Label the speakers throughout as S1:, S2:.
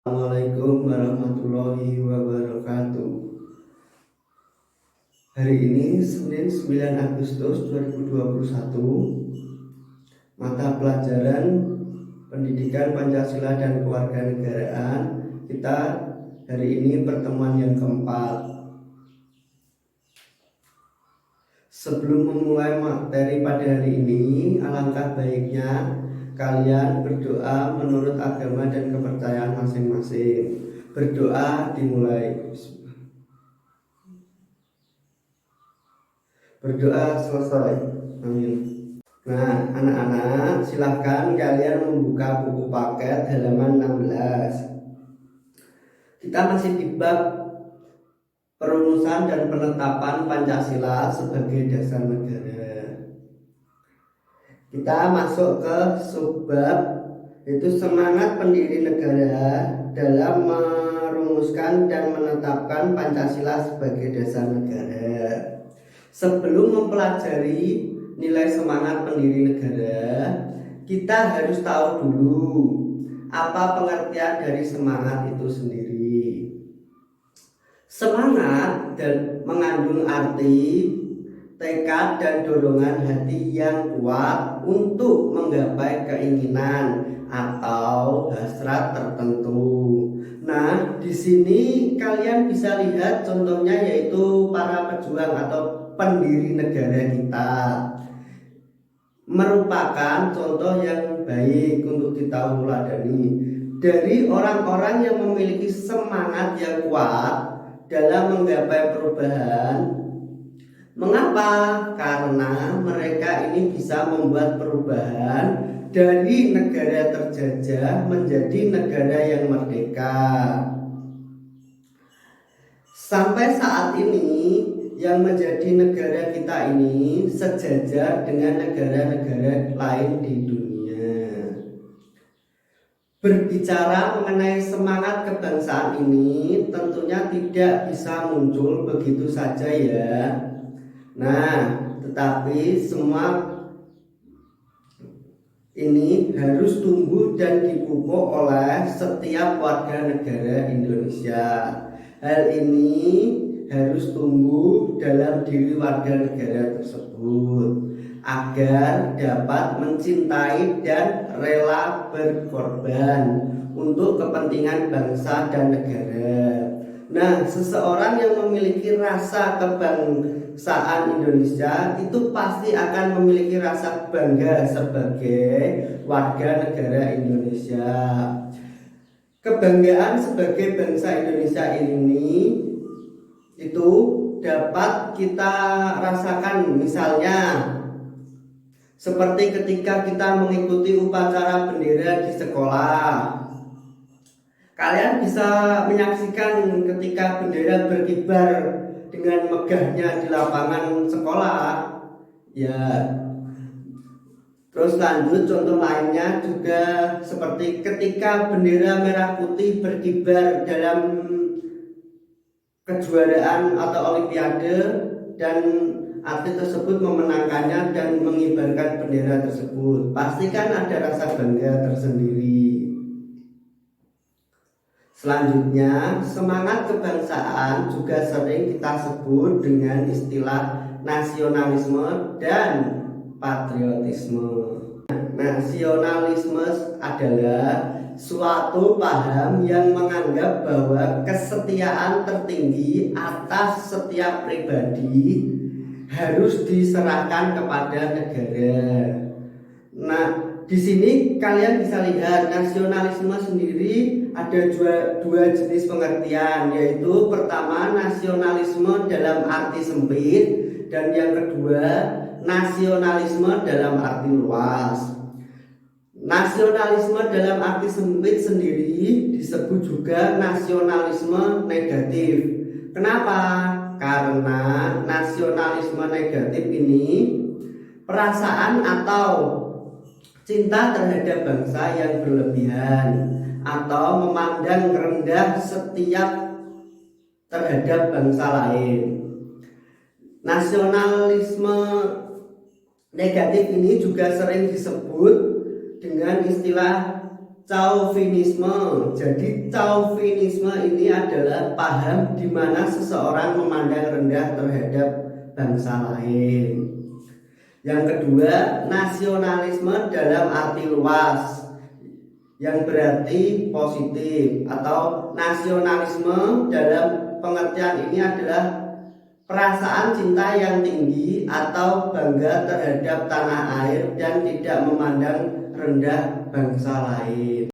S1: Assalamualaikum warahmatullahi wabarakatuh. Hari ini Senin 9 Agustus 2021, mata pelajaran Pendidikan Pancasila dan Kewarganegaraan. Kita hari ini pertemuan yang keempat. Sebelum memulai materi pada hari ini, alangkah baiknya kalian berdoa menurut agama dan kepercayaan masing-masing. Berdoa dimulai. Berdoa selesai. Amin. Nah, anak-anak, silahkan kalian membuka buku paket halaman 16. Kita masih di bab perumusan dan penetapan Pancasila sebagai dasar negara. Kita masuk ke subbab, yaitu semangat pendiri negara dalam merumuskan dan menetapkan Pancasila sebagai dasar negara. Sebelum mempelajari nilai semangat pendiri negara, kita harus tahu dulu apa pengertian dari semangat itu sendiri. Semangat dan mengandung arti tekad dan dorongan hati yang kuat untuk menggapai keinginan atau hasrat tertentu. Nah, di sini kalian bisa lihat contohnya, yaitu para pejuang atau pendiri negara kita merupakan contoh yang baik untuk ditahuladani dari orang-orang yang memiliki semangat yang kuat dalam menggapai perubahan. Mengapa? Karena mereka ini bisa membuat perubahan dari negara terjajah menjadi negara yang merdeka. Sampai saat ini yang menjadi negara kita ini sejajar dengan negara-negara lain di dunia. Berbicara mengenai semangat kebangsaan ini tentunya tidak bisa muncul begitu saja ya. Nah, tetapi semua ini harus tumbuh dan dipupuk oleh setiap warga negara Indonesia. Hal ini harus tumbuh dalam diri warga negara tersebut agar dapat mencintai dan rela berkorban untuk kepentingan bangsa dan negara. Nah, seseorang yang memiliki rasa kebangsaan Indonesia itu pasti akan memiliki rasa bangga sebagai warga negara Indonesia. Kebanggaan sebagai bangsa Indonesia ini itu dapat kita rasakan, misalnya seperti ketika kita mengikuti upacara bendera di sekolah. Kalian bisa menyaksikan ketika bendera berkibar dengan megahnya di lapangan sekolah. Ya, terus lanjut contoh lainnya juga seperti ketika bendera merah putih berkibar dalam kejuaraan atau olimpiade dan atlet tersebut memenangkannya dan mengibarkan bendera tersebut. Pastikan ada rasa bangga tersendiri. Selanjutnya, semangat kebangsaan juga sering kita sebut dengan istilah nasionalisme dan patriotisme. Nasionalisme adalah suatu paham yang menganggap bahwa kesetiaan tertinggi atas setiap pribadi harus diserahkan kepada negara. Nah, di sini kalian bisa lihat nasionalisme sendiri ada dua jenis pengertian, yaitu pertama nasionalisme dalam arti sempit dan yang kedua nasionalisme dalam arti luas. Nasionalisme dalam arti sempit sendiri disebut juga nasionalisme negatif. Kenapa? Karena nasionalisme negatif ini perasaan atau cinta terhadap bangsa yang berlebihan atau memandang rendah setiap terhadap bangsa lain. Nasionalisme negatif ini juga sering disebut dengan istilah Chauvinisme. Jadi Chauvinisme ini adalah paham di mana seseorang memandang rendah terhadap bangsa lain. Yang kedua, nasionalisme dalam arti luas, yang berarti positif, atau nasionalisme dalam pengertian ini adalah perasaan cinta yang tinggi atau bangga terhadap tanah air dan tidak memandang rendah bangsa lain.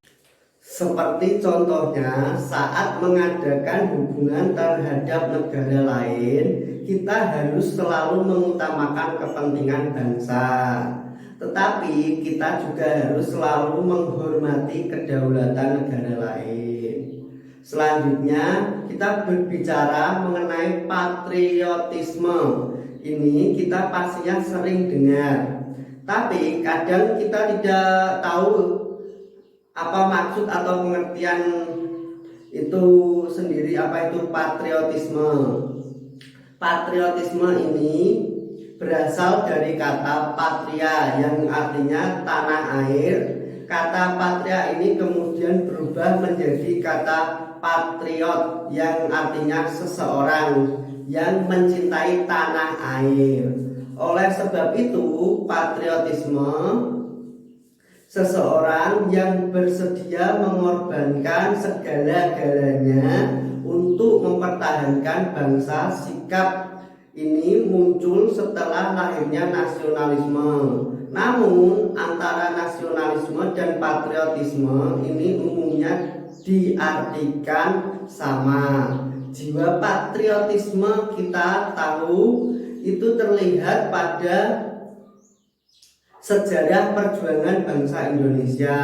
S1: Seperti contohnya saat mengadakan hubungan terhadap negara lain, kita harus selalu mengutamakan kepentingan bangsa. Tetapi kita juga harus selalu menghormati kedaulatan negara lain. Selanjutnya kita berbicara mengenai patriotisme. Ini kita pastinya sering dengar, tapi kadang kita tidak tahu apa maksud atau pengertian itu sendiri, apa itu patriotisme. Patriotisme ini berasal dari kata patria yang artinya tanah air. Kata patria ini kemudian berubah menjadi kata patriot yang artinya seseorang yang mencintai tanah air. Oleh sebab itu, patriotisme seseorang yang bersedia mengorbankan segala-galanya untuk mempertahankan bangsa. Sikap ini muncul setelah lahirnya nasionalisme. Namun antara nasionalisme dan patriotisme ini umumnya diartikan sama. Jiwa patriotisme kita tahu itu terlihat pada sejarah perjuangan bangsa Indonesia.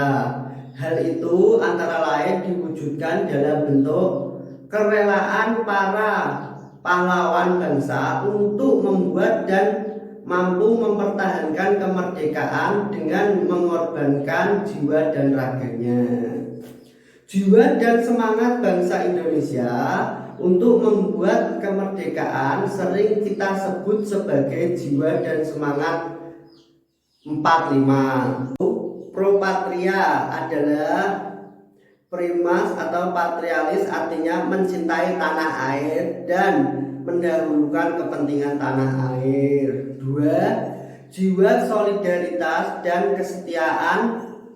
S1: Hal itu antara lain diwujudkan dalam bentuk kerelaan para pahlawan bangsa untuk membuat dan mampu mempertahankan kemerdekaan dengan mengorbankan jiwa dan raganya. Jiwa dan semangat bangsa Indonesia untuk membuat kemerdekaan sering kita sebut sebagai jiwa dan semangat 45. Pro patria adalah primas atau patrialis, artinya mencintai tanah air dan mendahulukan kepentingan tanah air. 2. Jiwa solidaritas dan kesetiaan,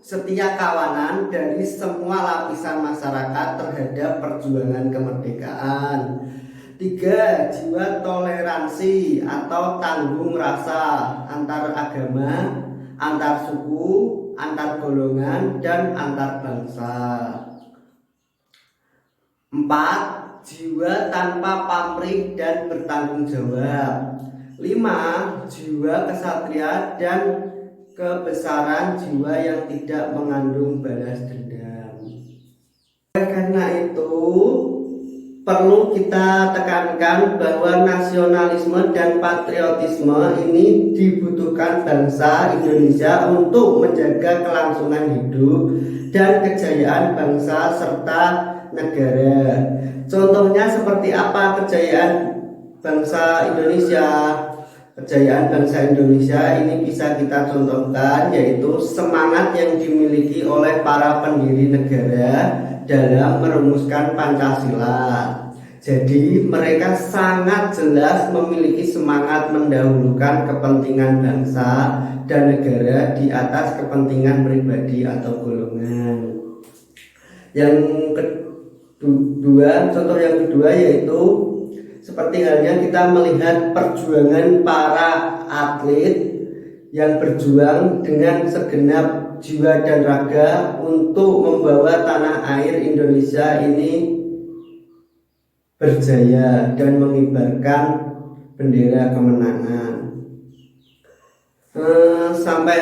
S1: setia kawanan dari semua lapisan masyarakat terhadap perjuangan kemerdekaan. 3. Jiwa toleransi atau tanggung rasa antar agama, antar suku, antar golongan, dan antar bangsa. 4. Jiwa tanpa pamrih dan bertanggung jawab. 5. Jiwa kesatria dan kebesaran jiwa yang tidak mengandung balas dendam. Karena itu perlu kita tekankan bahwa nasionalisme dan patriotisme ini dibutuhkan bangsa Indonesia untuk menjaga kelangsungan hidup dan kejayaan bangsa serta negara. Contohnya seperti apa kejayaan bangsa Indonesia? Kejayaan bangsa Indonesia ini bisa kita contohkan, yaitu semangat yang dimiliki oleh para pendiri negara dalam merumuskan Pancasila. Jadi mereka sangat jelas memiliki semangat mendahulukan kepentingan bangsa dan negara di atas kepentingan pribadi atau golongan. Yang kedua, contoh yang kedua yaitu seperti halnya kita melihat perjuangan para atlet yang berjuang dengan segenap jiwa dan raga untuk membawa tanah air Indonesia ini berjaya dan mengibarkan bendera kemenangan. Sampai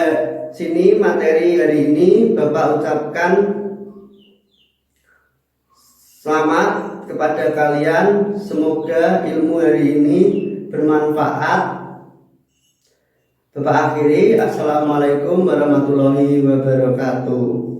S1: sini materi hari ini Bapak ucapkan selamat kepada kalian. Semoga ilmu hari ini bermanfaat. Bapak akhiri, assalamualaikum warahmatullahi wabarakatuh.